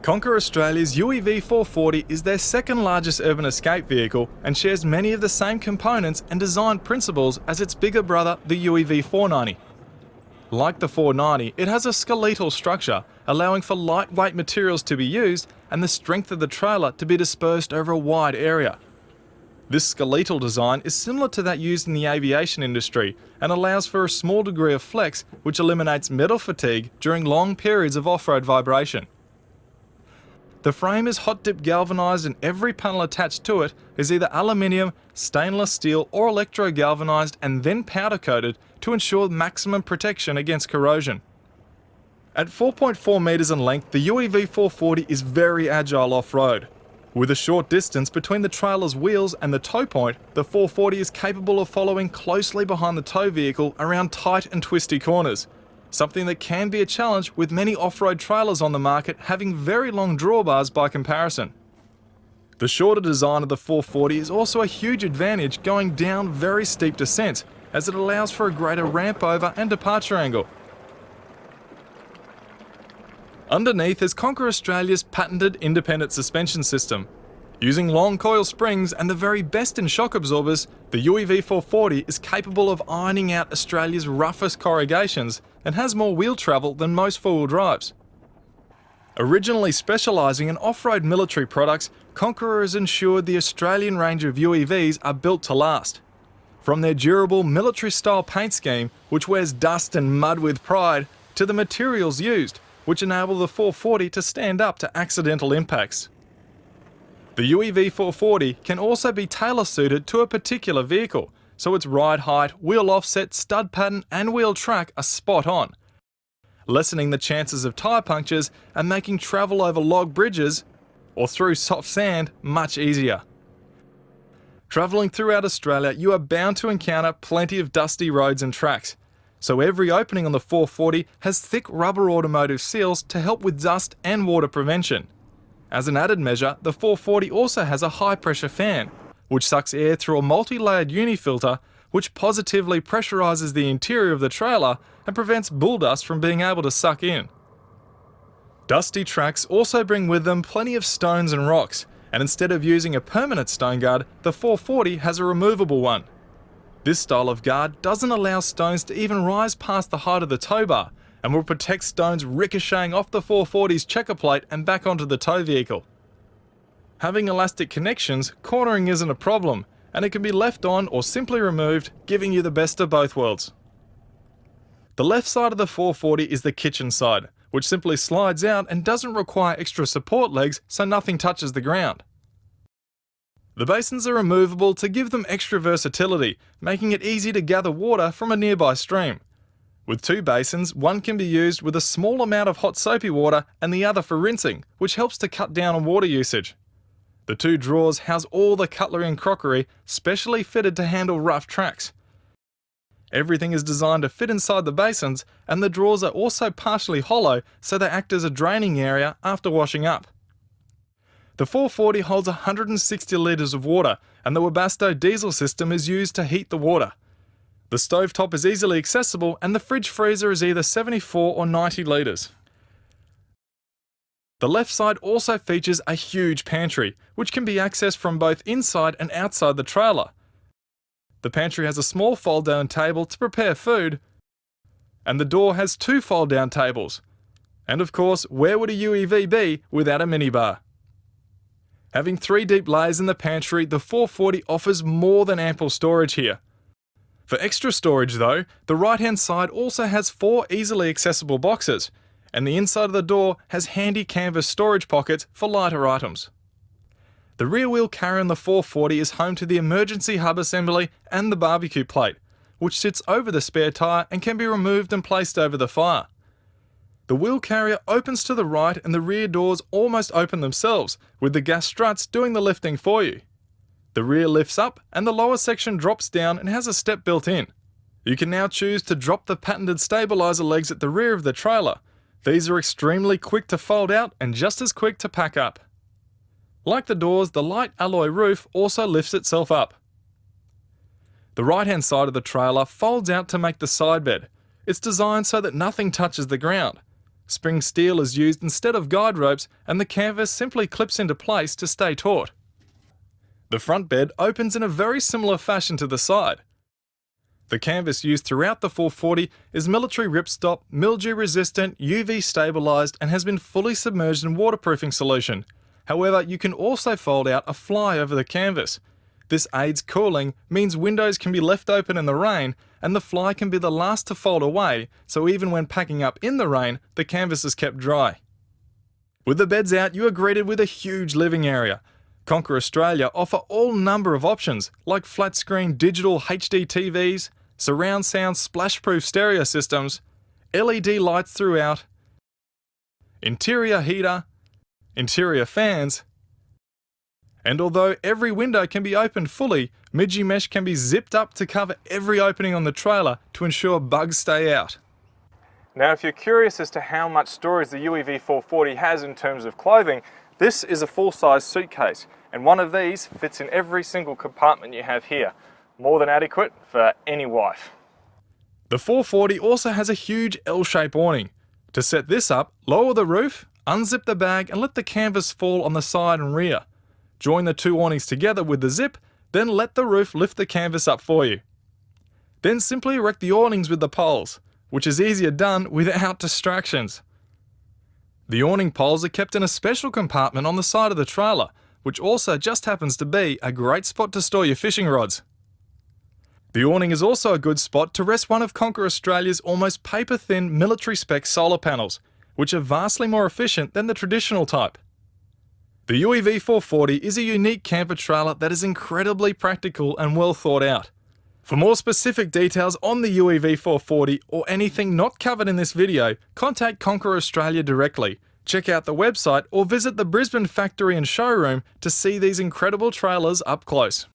Conquer Australia's UEV 440 is their second largest urban escape vehicle and shares many of the same components and design principles as its bigger brother, the UEV 490. Like the 490, it has a skeletal structure, allowing for lightweight materials to be used and the strength of the trailer to be dispersed over a wide area. This skeletal design is similar to that used in the aviation industry and allows for a small degree of flex, which eliminates metal fatigue during long periods of off-road vibration. The frame is hot-dip galvanised and every panel attached to it is either aluminium, stainless steel or electro-galvanised and then powder-coated to ensure maximum protection against corrosion. At 4.4 metres in length, the UEV 440 is very agile off-road. With a short distance between the trailer's wheels and the tow point, the 440 is capable of following closely behind the tow vehicle around tight and twisty corners, something that can be a challenge with many off-road trailers on the market having very long drawbars by comparison. The shorter design of the 440 is also a huge advantage going down very steep descents, as it allows for a greater ramp over and departure angle. Underneath is Conquer Australia's patented independent suspension system. Using long coil springs and the very best in shock absorbers, the UEV 440 is capable of ironing out Australia's roughest corrugations and has more wheel travel than most four-wheel drives. Originally specialising in off-road military products, Conqueror has ensured the Australian range of UEVs are built to last. From their durable military-style paint scheme, which wears dust and mud with pride, to the materials used, which enable the 440 to stand up to accidental impacts. The UEV 440 can also be tailor-suited to a particular vehicle, so its ride height, wheel offset, stud pattern and wheel track are spot on, lessening the chances of tyre punctures and making travel over log bridges or through soft sand much easier. Travelling throughout Australia, you are bound to encounter plenty of dusty roads and tracks, so every opening on the 440 has thick rubber automotive seals to help with dust and water prevention. As an added measure, the 440 also has a high-pressure fan, which sucks air through a multi-layered unifilter, which positively pressurises the interior of the trailer and prevents bull dust from being able to suck in. Dusty tracks also bring with them plenty of stones and rocks, and instead of using a permanent stone guard, the 440 has a removable one. This style of guard doesn't allow stones to even rise past the height of the tow bar, and will protect stones ricocheting off the 440's checker plate and back onto the tow vehicle. Having elastic connections, cornering isn't a problem, and it can be left on or simply removed, giving you the best of both worlds. The left side of the 440 is the kitchen side, which simply slides out and doesn't require extra support legs so nothing touches the ground. The basins are removable to give them extra versatility, making it easy to gather water from a nearby stream. With two basins, one can be used with a small amount of hot soapy water and the other for rinsing, which helps to cut down on water usage. The two drawers house all the cutlery and crockery, specially fitted to handle rough tracks. Everything is designed to fit inside the basins, and the drawers are also partially hollow so they act as a draining area after washing up. The 440 holds 160 litres of water, and the Webasto diesel system is used to heat the water. The stovetop is easily accessible and the fridge freezer is either 74 or 90 litres. The left side also features a huge pantry, which can be accessed from both inside and outside the trailer. The pantry has a small fold-down table to prepare food, and the door has two fold-down tables. And of course, where would a UEV be without a minibar? Having 3 deep layers in the pantry, the 440 offers more than ample storage here. For extra storage though, the right-hand side also has 4 easily accessible boxes, and the inside of the door has handy canvas storage pockets for lighter items. The rear wheel carrier on the 440 is home to the emergency hub assembly and the barbecue plate, which sits over the spare tyre and can be removed and placed over the fire. The wheel carrier opens to the right and the rear doors almost open themselves, with the gas struts doing the lifting for you. The rear lifts up and the lower section drops down and has a step built in. You can now choose to drop the patented stabiliser legs at the rear of the trailer. These are extremely quick to fold out and just as quick to pack up. Like the doors, the light alloy roof also lifts itself up. The right-hand side of the trailer folds out to make the side bed. It's designed so that nothing touches the ground. Spring steel is used instead of guide ropes, and the canvas simply clips into place to stay taut. The front bed opens in a very similar fashion to the side. The canvas used throughout the 440 is military ripstop, mildew resistant, UV stabilised, and has been fully submerged in waterproofing solution. However, you can also fold out a fly over the canvas. This aids cooling, means windows can be left open in the rain, and the fly can be the last to fold away, so even when packing up in the rain, the canvas is kept dry. With the beds out, you are greeted with a huge living area. Conquer Australia offer all number of options, like flat screen digital HD TVs, surround sound splash-proof stereo systems, LED lights throughout, interior heater, interior fans, and although every window can be opened fully, Midgie mesh can be zipped up to cover every opening on the trailer to ensure bugs stay out. Now, if you're curious as to how much storage the UEV 440 has in terms of clothing, this is a full-size suitcase, and one of these fits in every single compartment you have here. More than adequate for any wife. The 440 also has a huge L-shape awning. To set this up, lower the roof, unzip the bag and let the canvas fall on the side and rear. Join the two awnings together with the zip, then let the roof lift the canvas up for you. Then simply erect the awnings with the poles, which is easier done without distractions. The awning poles are kept in a special compartment on the side of the trailer, which also just happens to be a great spot to store your fishing rods. The awning is also a good spot to rest one of Conquer Australia's almost paper-thin military-spec solar panels, which are vastly more efficient than the traditional type. The UEV 440 is a unique camper trailer that is incredibly practical and well thought out. For more specific details on the UEV 440 or anything not covered in this video, contact Conquer Australia directly. Check out the website or visit the Brisbane factory and showroom to see these incredible trailers up close.